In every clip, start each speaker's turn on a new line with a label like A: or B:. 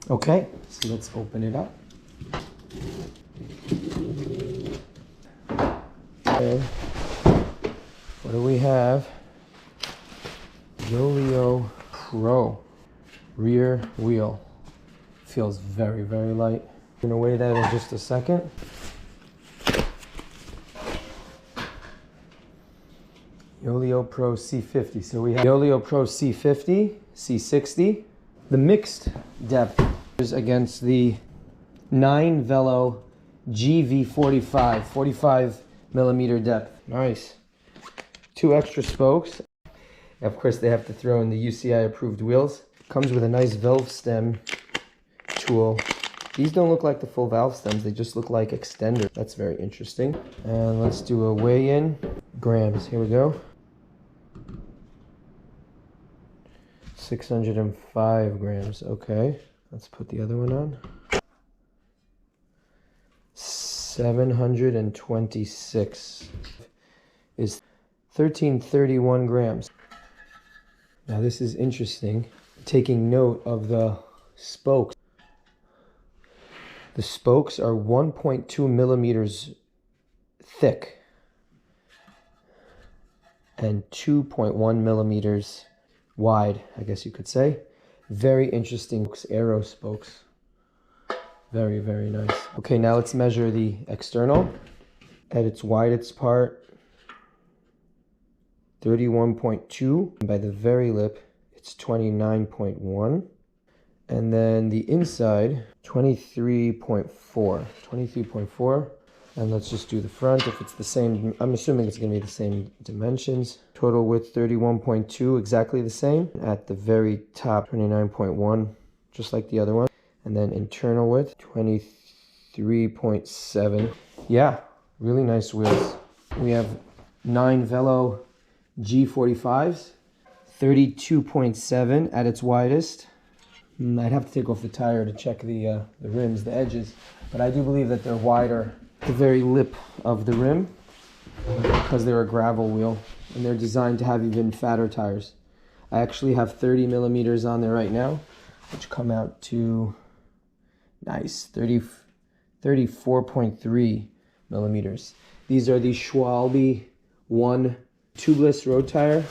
A: Okay, so let's open it up. Okay, what do we have? Yeoleo Pro rear wheel. Feels very, very light. I'm gonna weigh that in just a second. Yeoleo Pro C50. So we have Yeoleo Pro C50, C60. The mixed depth is against the 9 Velo GV45, 45 millimeter depth. Nice. 2 extra spokes. Of course, they have to throw in the UCI approved wheels. Comes with a nice valve stem tool. These don't look like the full valve stems, they just look like extenders. That's very interesting. And let's do a weigh-in. Grams, here we go. 605 grams, okay. Let's put the other one on. 726 is 1331 grams. Now this is interesting, taking note of the spokes. The spokes are 1.2 millimeters thick and 2.1 millimeters wide, I guess you could say. Very interesting aero spokes. Very, very nice. Okay, now let's measure the external. At its widest part, 31.2. By the very lip, it's 29.1. And then the inside, 23.4. 23.4. And let's just do the front. If it's the same, I'm assuming it's going to be the same dimensions. Total width 31.2, exactly the same. At the very top, 29.1, just like the other one. And then internal width, 23.7. Yeah, really nice wheels. We have 9 Velo G45s, 32.7 at its widest. I'd have to take off the tire to check the rims, the edges, but I do believe that they're wider at the very lip of the rim because they're a gravel wheel and they're designed to have even fatter tires. I actually have 30 millimeters on there right now, which come out to nice 34.3 millimeters. These are the Schwalbe 1 tubeless road tire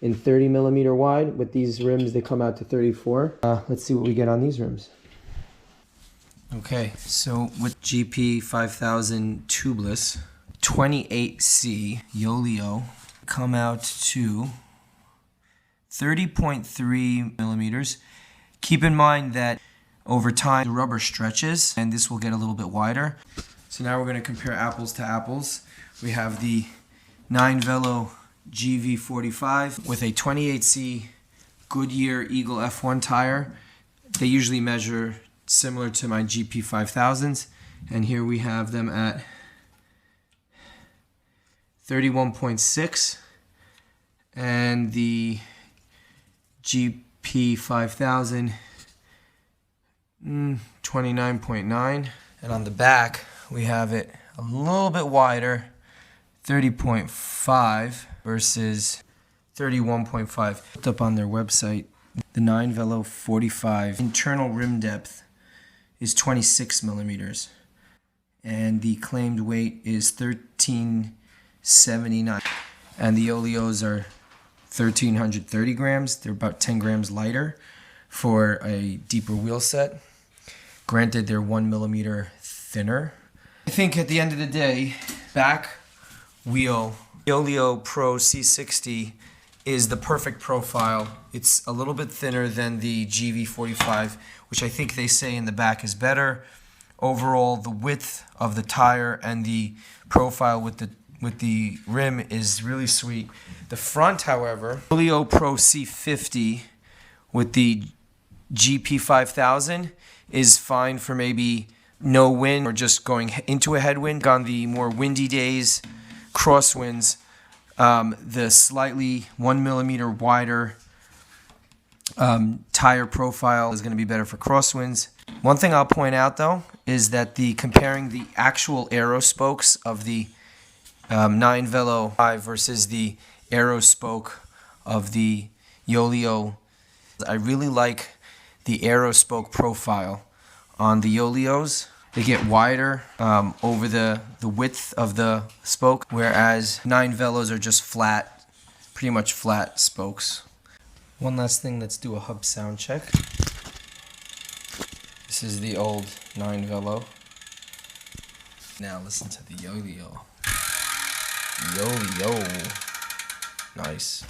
A: in 30 millimeter wide. With these rims, they come out to 34. Let's see what we get on these rims. Okay, so with GP5000 tubeless 28C Yeoleo come out to 30.3 millimeters. Keep in mind that over time the rubber stretches and this will get a little bit wider. So now we're going to compare apples to apples. We have the 9 Velo GV45 with a 28C Goodyear Eagle F1 tire. They usually measure similar to my GP5000s, and here we have them at 31.6 and the GP5000 29.9, and on the back we have it a little bit wider, 30.5 versus 31.5. Looked up on their website, the 9 Velo 45 internal rim depth is 26 millimeters and the claimed weight is 1379, and the Yeoleos are 1330 grams. They're about 10 grams lighter for a deeper wheel set. Granted, they're 1 millimeter thinner. I think at the end of the day, back wheel Yeoleo Pro C60 is the perfect profile. It's a little bit thinner than the GV45, which I think they say in the back is better. Overall, the width of the tire and the profile with the rim is really sweet. The front, however, Yeoleo Pro C50 with the GP5000 is fine for maybe no wind or just going into a headwind. On the more windy days, crosswinds, the slightly 1 millimeter wider tire profile is going to be better for crosswinds. One thing I'll point out though is that comparing the actual aero spokes of the 9 Velo 5 versus the aero spoke of the Yeoleo, I really like the aero spoke profile on the Yeoleos. They get wider over the width of the spoke, whereas 9 Velos are just flat, pretty much flat spokes. One last thing, let's do a hub sound check. This is the old 9 Velo. Now listen to the Yeoleo. Yeoleo. Nice.